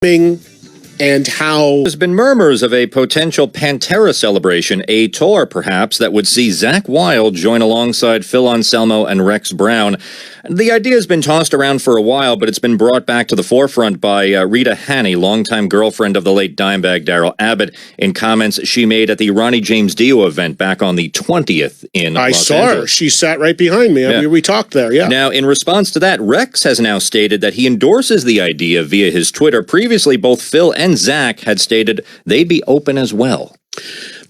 and how there's been murmurs of a potential Pantera celebration, a tour perhaps that would see Zakk Wylde join alongside Phil Anselmo and Rex Brown. The idea has been tossed around for a while, but it's been brought back to the forefront by Rita Haney, longtime girlfriend of the late Dimebag Darrell Abbott, in comments she made at the Ronnie James Dio event back on the 20th in Los Angeles. I saw her. She sat right behind me. I mean, we talked there, yeah. Now, in response to that, Rex has now stated that he endorses the idea via his Twitter. Previously, both Phil and Zakk had stated they'd be open as well.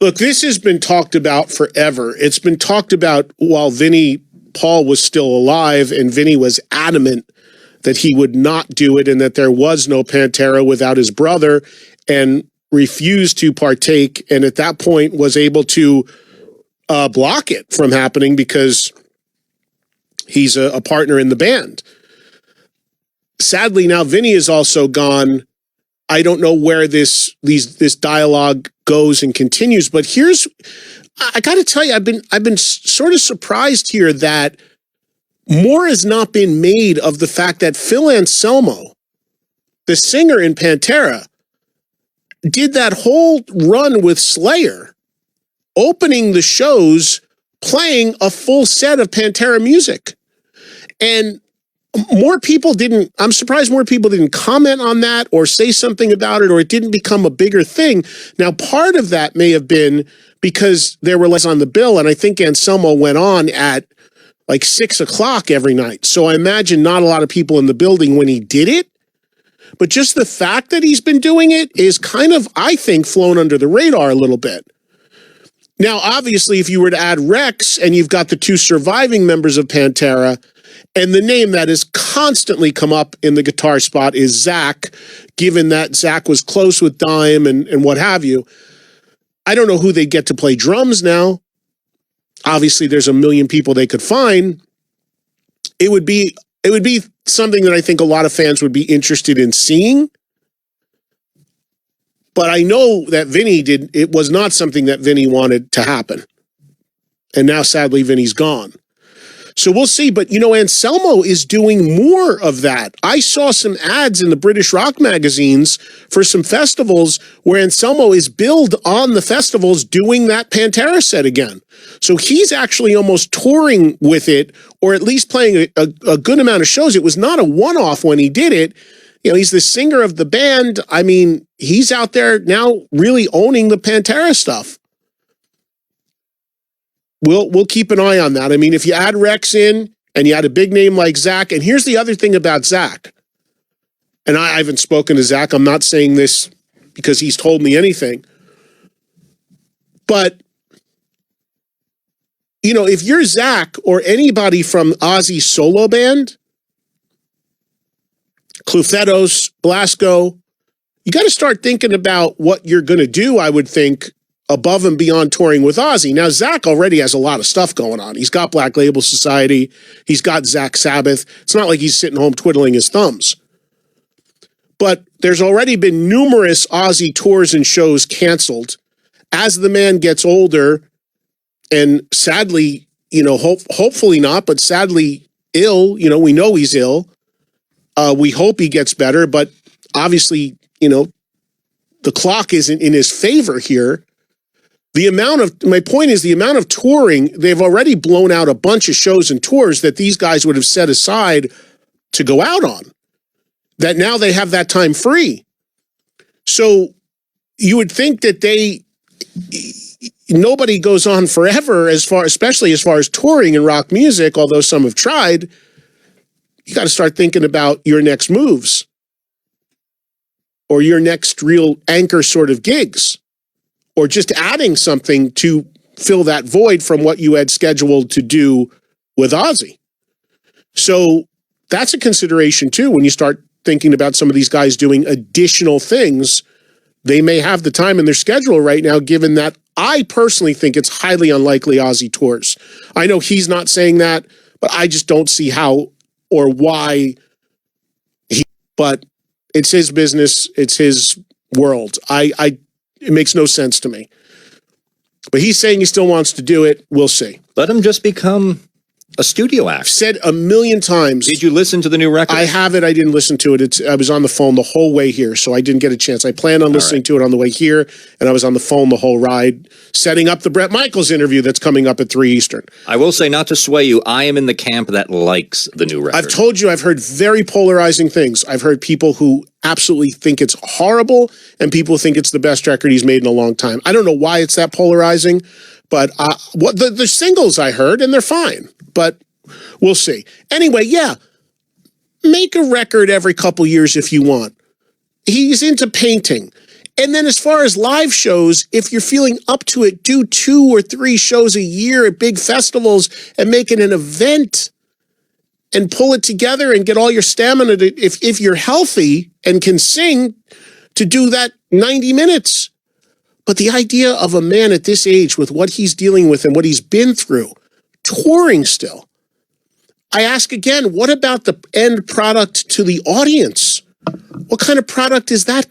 Look, this has been talked about forever. It's been talked about while Vinnie Paul was still alive, and Vinnie was adamant that he would not do it and that there was no Pantera without his brother, and refused to partake, and at that point was able to block it from happening because he's a partner in the band. Sadly, now Vinnie is also gone. I don't know where this dialogue goes and continues, but I got to tell you, I've been sort of surprised here that more has not been made of the fact that Phil Anselmo, the singer in Pantera, did that whole run with Slayer, opening the shows, playing a full set of Pantera music. And I'm surprised more people didn't comment on that or say something about it, or it didn't become a bigger thing. Now, part of that may have been because there were less on the bill, and I think Anselmo went on at like 6 o'clock every night. So I imagine not a lot of people in the building when he did it. But just the fact that he's been doing it is kind of, I think, flown under the radar a little bit. Now, obviously, if you were to add Rex and you've got the two surviving members of Pantera, and the name that has constantly come up in the guitar spot is Zakk, given that Zakk was close with Dime and what have you. I don't know who they'd get to play drums now. Obviously, there's a million people they could find. It would be something that I think a lot of fans would be interested in seeing. But I know that it was not something that Vinnie wanted to happen. And now, sadly, Vinnie's gone. So we'll see. But, Anselmo is doing more of that. I saw some ads in the British rock magazines for some festivals where Anselmo is billed on the festivals doing that Pantera set again. So he's actually almost touring with it, or at least playing a good amount of shows. It was not a one-off when he did it. He's the singer of the band. I mean, he's out there now really owning the Pantera stuff. We'll keep an eye on that. I mean, if you add Rex in and you add a big name like Zakk, and here's the other thing about Zakk, and I haven't spoken to Zakk. I'm not saying this because he's told me anything. But, if you're Zakk or anybody from Ozzy's solo band, Clufetos, Blasco, you got to start thinking about what you're going to do, I would think, above and beyond touring with Ozzy. Now, Zakk already has a lot of stuff going on. He's got Black Label Society. He's got Zakk Sabbath. It's not like he's sitting home twiddling his thumbs. But there's already been numerous Ozzy tours and shows canceled. As the man gets older, and sadly, hopefully not, but sadly ill, we know he's ill. We hope he gets better, but obviously, the clock isn't in his favor here. My point is the amount of touring, they've already blown out a bunch of shows and tours that these guys would have set aside to go out on, that now they have that time free. So you would think that nobody goes on forever especially as far as touring in rock music, although some have tried. You got to start thinking about your next moves or your next real anchor sort of gigs, or just adding something to fill that void from what you had scheduled to do with Ozzy. So that's a consideration too. When you start thinking about some of these guys doing additional things, they may have the time in their schedule right now, given that I personally think it's highly unlikely Ozzy tours. I know he's not saying that, but I just don't see how or why but it's his business. It's his world. It makes no sense to me. But he's saying he still wants to do it. We'll see. Let him just become A studio act. I've said a million times. Did you listen to the new record? I have it. I didn't listen to it. I was on the phone the whole way here, so I didn't get a chance. I planned on listening to it on the way here, and I was on the phone the whole ride, setting up the Bret Michaels interview that's coming up at 3 Eastern. I will say, not to sway you, I am in the camp that likes the new record. I've told you I've heard very polarizing things. I've heard people who absolutely think it's horrible, and people think it's the best record he's made in a long time. I don't know why it's that polarizing, but the singles I heard, and they're fine, but we'll see. Anyway, yeah, make a record every couple years if you want. He's into painting. And then as far as live shows, if you're feeling up to it, do 2 or 3 shows a year at big festivals and make it an event and pull it together and get all your stamina to, if you're healthy and can sing, to do that 90 minutes. But the idea of a man at this age with what he's dealing with and what he's been through, touring still, I ask again, what about the end product to the audience? What kind of product is that